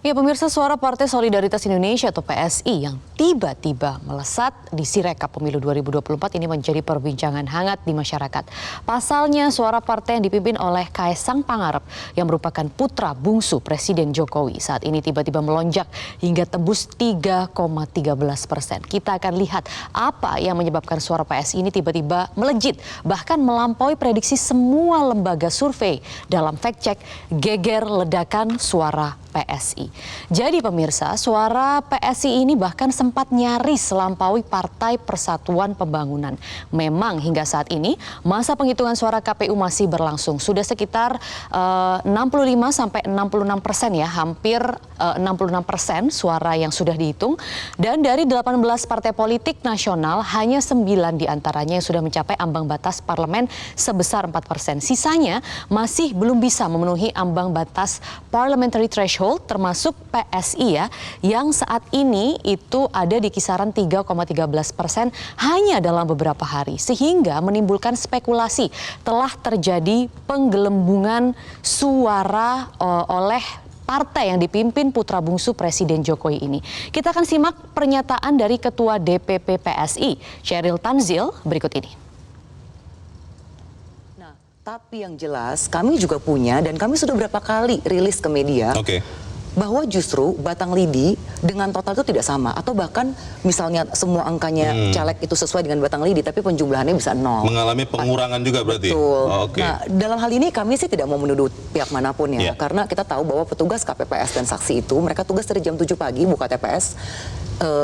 Ya, pemirsa, suara Partai Solidaritas Indonesia atau PSI yang tiba-tiba melesat di Sirekap Pemilu 2024 ini menjadi perbincangan hangat di masyarakat. Pasalnya, suara partai yang dipimpin oleh Kaesang Pangarep yang merupakan putra bungsu Presiden Jokowi saat ini tiba-tiba melonjak hingga tembus 3,13%. Kita akan lihat apa yang menyebabkan suara PSI ini tiba-tiba melejit, bahkan melampaui prediksi semua lembaga survei dalam fact check geger ledakan suara PSI. Jadi pemirsa, suara PSI ini bahkan sempat nyaris melampaui Partai Persatuan Pembangunan. Memang hingga saat ini masa penghitungan suara KPU masih berlangsung. Sudah sekitar 65-66% ya, hampir 66% suara yang sudah dihitung. Dan dari 18 partai politik nasional, hanya 9 diantaranya yang sudah mencapai ambang batas parlemen sebesar 4%. Sisanya masih belum bisa memenuhi ambang batas parliamentary threshold, termasuk PSI ya, yang saat ini itu ada di kisaran 3,13% hanya dalam beberapa hari, sehingga menimbulkan spekulasi telah terjadi penggelembungan suara oleh partai yang dipimpin putra bungsu Presiden Jokowi ini. Kita akan simak pernyataan dari Ketua DPP PSI, Sheryl Tanzil, berikut ini. Tapi yang jelas kami juga punya dan kami sudah berapa kali rilis ke media bahwa justru Batang Lidi dengan total itu tidak sama, atau bahkan misalnya semua angkanya caleg itu sesuai dengan Batang Lidi tapi penjumlahannya bisa 0. Mengalami pengurangan juga berarti? Betul. Nah, dalam hal ini kami sih tidak mau menuduh pihak manapun ya, karena kita tahu bahwa petugas KPPS dan saksi itu mereka tugas dari jam 7 pagi buka TPS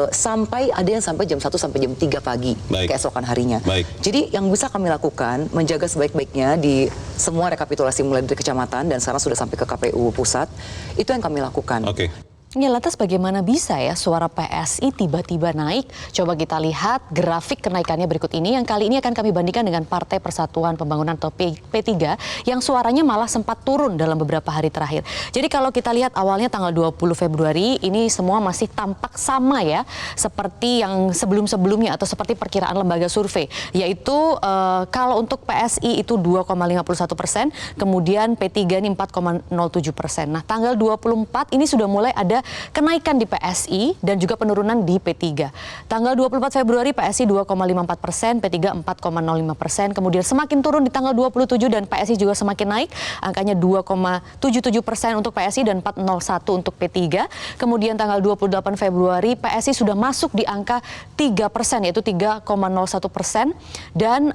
sampai ada yang sampai jam 1 sampai jam 3 pagi keesokan harinya. Jadi yang bisa kami lakukan menjaga sebaik-baiknya di semua rekapitulasi mulai dari kecamatan dan sekarang sudah sampai ke KPU pusat, itu yang kami lakukan. Ya, lantas bagaimana bisa ya suara PSI tiba-tiba naik? Coba kita lihat grafik kenaikannya berikut ini, yang kali ini akan kami bandingkan dengan Partai Persatuan Pembangunan atau P3 yang suaranya malah sempat turun dalam beberapa hari terakhir. Jadi kalau kita lihat awalnya tanggal 20 Februari ini semua masih tampak sama ya, seperti yang sebelum-sebelumnya atau seperti perkiraan lembaga survei, yaitu kalau untuk PSI itu 2,51%, kemudian P3 ini 4,07%. Nah, tanggal 24 ini sudah mulai ada kenaikan di PSI dan juga penurunan di P3. Tanggal 24 Februari PSI 2,54%, P3 4,05%, kemudian semakin turun di tanggal 27 dan PSI juga semakin naik, angkanya 2,77% untuk PSI dan 4,01 untuk P3. Kemudian tanggal 28 Februari PSI sudah masuk di angka 3%, yaitu 3,01%, dan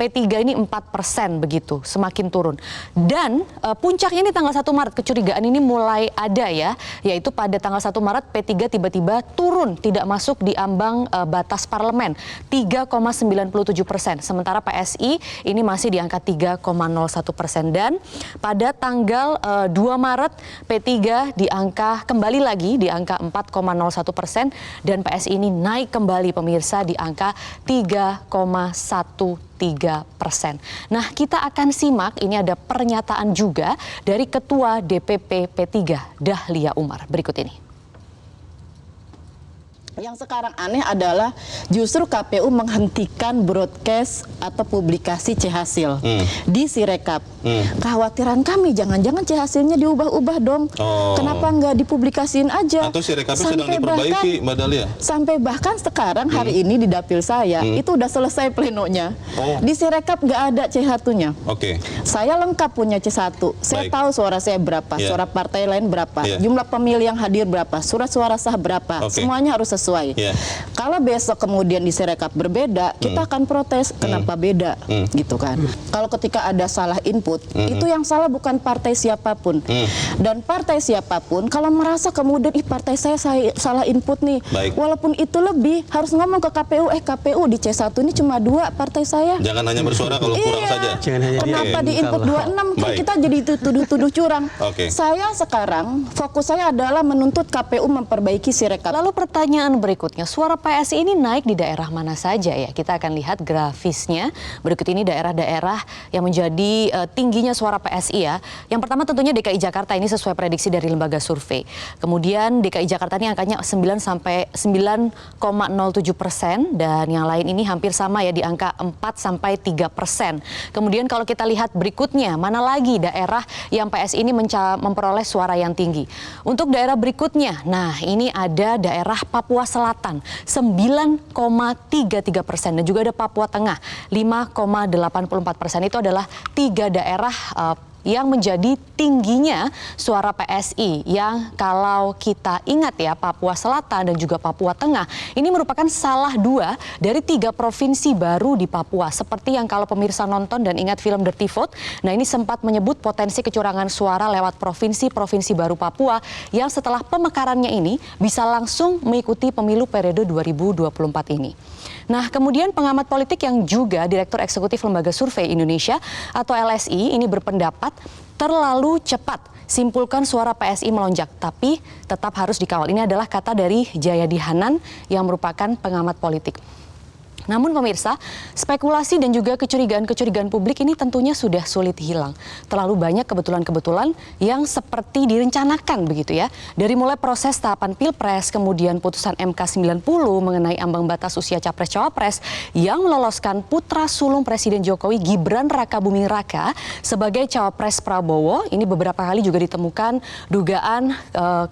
P3 ini 4% begitu, semakin turun. Dan puncaknya ini tanggal 1 Maret, kecurigaan ini mulai ada ya, yaitu pada tanggal 1 Maret P3 tiba-tiba turun, tidak masuk di ambang batas parlemen, 3,97%. Sementara PSI ini masih di angka 3,01%. Dan pada tanggal 2 Maret P3 di angka kembali lagi di angka 4,01% dan PSI ini naik kembali pemirsa di angka 3,13%. Nah, kita akan simak, ini ada pernyataan juga dari Ketua DPP P3 Dahlia Umar berikut ini. Yang sekarang aneh adalah justru KPU menghentikan broadcast atau publikasi C-Hasil di Sirekap. Kekhawatiran kami jangan-jangan C-Hasilnya diubah-ubah dong. Kenapa nggak dipublikasiin aja? Atau Sirekapnya sedang diperbaiki, Mbak Dahlia? Sampai bahkan sekarang hari ini di dapil saya itu udah selesai plenonya. Di Sirekap nggak ada C1-nya. Saya lengkap punya C1. Saya tahu suara saya berapa, suara partai lain berapa, jumlah pemilih yang hadir berapa, surat suara sah berapa. Semuanya harus sesuai. Kalau besok kemudian di Sirekap berbeda, kita akan protes kenapa beda, gitu kan. Kalau ketika ada salah input, itu yang salah bukan partai siapapun. Dan partai siapapun kalau merasa kemudian partai saya salah input nih, walaupun itu lebih, harus ngomong ke KPU, KPU di C1 ini cuma 2 partai saya. Jangan hanya bersuara kalau kurang saja. Kenapa di input 26? Kan kita jadi tuduh-tuduh curang. Saya sekarang fokus saya adalah menuntut KPU memperbaiki Sirekap. Lalu pertanyaan berikutnya, suara PSI ini naik di daerah mana saja ya? Kita akan lihat grafisnya. Berikut ini daerah-daerah yang menjadi tingginya suara PSI ya. Yang pertama tentunya DKI Jakarta, ini sesuai prediksi dari lembaga survei. Kemudian DKI Jakarta ini angkanya 9,07% dan yang lain ini hampir sama ya di angka 4-3%. Kemudian kalau kita lihat berikutnya, mana lagi daerah yang PSI ini memperoleh suara yang tinggi. Untuk daerah berikutnya, nah ini ada daerah Papua Selatan 9,33% dan juga ada Papua Tengah 5,84%. Itu adalah 3 daerah yang menjadi tingginya suara PSI yang kalau kita ingat ya, Papua Selatan dan juga Papua Tengah ini merupakan salah 2 dari 3 provinsi baru di Papua. Seperti yang kalau pemirsa nonton dan ingat film Dirty Vote, nah ini sempat menyebut potensi kecurangan suara lewat provinsi-provinsi baru Papua yang setelah pemekarannya ini bisa langsung mengikuti pemilu periode 2024 ini. Nah, kemudian pengamat politik yang juga Direktur Eksekutif Lembaga Survei Indonesia atau LSI ini berpendapat terlalu cepat simpulkan suara PSI melonjak, tapi tetap harus dikawal. Ini adalah kata dari Jayadi Hanan yang merupakan pengamat politik. Namun pemirsa, spekulasi dan juga kecurigaan-kecurigaan publik ini tentunya sudah sulit hilang. Terlalu banyak kebetulan-kebetulan yang seperti direncanakan begitu ya. Dari mulai proses tahapan Pilpres, kemudian putusan MK 90 mengenai ambang batas usia Capres-Cawapres yang meloloskan putra sulung Presiden Jokowi Gibran Rakabuming Raka sebagai Cawapres Prabowo. Ini beberapa kali juga ditemukan dugaan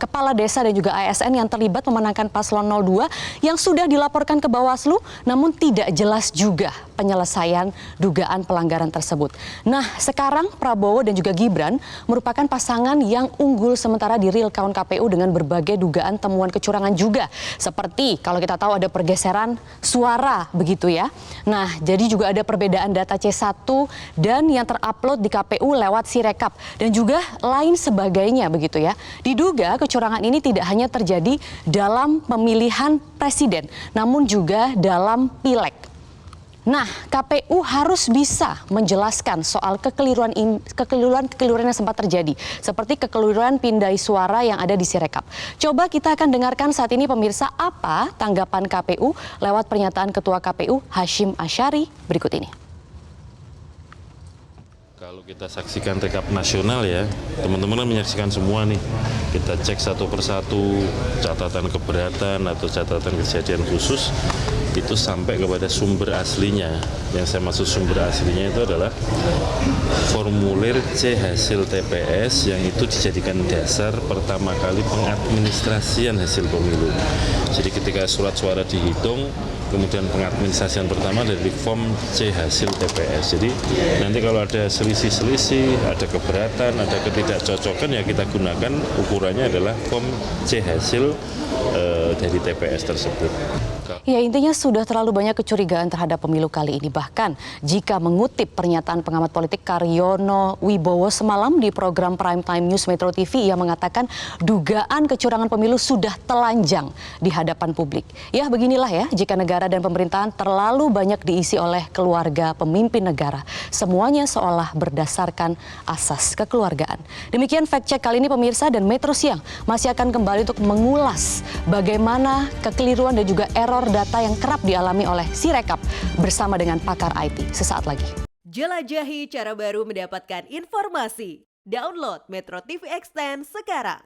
kepala desa dan juga ASN yang terlibat memenangkan paslon 02 yang sudah dilaporkan ke Bawaslu, namun tidak jelas juga penyelesaian dugaan pelanggaran tersebut. Nah, sekarang Prabowo dan juga Gibran merupakan pasangan yang unggul sementara di real count KPU dengan berbagai dugaan temuan kecurangan juga. Seperti kalau kita tahu ada pergeseran suara begitu ya. Nah, jadi juga ada perbedaan data C1 dan yang terupload di KPU lewat Sirekap dan juga lain sebagainya begitu ya. Diduga kecurangan ini tidak hanya terjadi dalam pemilihan presiden, namun juga dalam pileg. Nah, KPU harus bisa menjelaskan soal kekeliruan yang sempat terjadi, seperti kekeliruan pindai suara yang ada di Sirekap. Coba kita akan dengarkan saat ini pemirsa apa tanggapan KPU lewat pernyataan Ketua KPU Hashim Asyari berikut ini. Kalau kita saksikan rekap nasional ya, teman-teman kan menyaksikan semua nih. Kita cek satu persatu catatan keberatan atau catatan kejadian khusus itu sampai kepada sumber aslinya. Yang saya maksud sumber aslinya itu adalah formulir C hasil TPS yang itu dijadikan dasar pertama kali pengadministrasian hasil pemilu. Jadi ketika surat suara dihitung, kemudian pengadministrasian pertama dari form C hasil TPS. Jadi nanti kalau ada selisih-selisih, ada keberatan, ada ketidakcocokan ya kita gunakan ukurannya adalah form C hasil dari TPS tersebut. Ya, intinya sudah terlalu banyak kecurigaan terhadap pemilu kali ini. Bahkan jika mengutip pernyataan pengamat politik Karyono Wibowo semalam di program Prime Time News Metro TV, ia mengatakan dugaan kecurangan pemilu sudah telanjang di hadapan publik. Ya, beginilah ya, jika negara dan pemerintahan terlalu banyak diisi oleh keluarga pemimpin negara. Semuanya seolah berdasarkan asas kekeluargaan. Demikian fact check kali ini pemirsa, dan Metro Siang masih akan kembali untuk mengulas bagaimana kekeliruan dan juga error data yang kerap dialami oleh Sirekap bersama dengan pakar IT sesaat lagi. Jelajahi cara baru mendapatkan informasi. Download Metro TV Extend sekarang.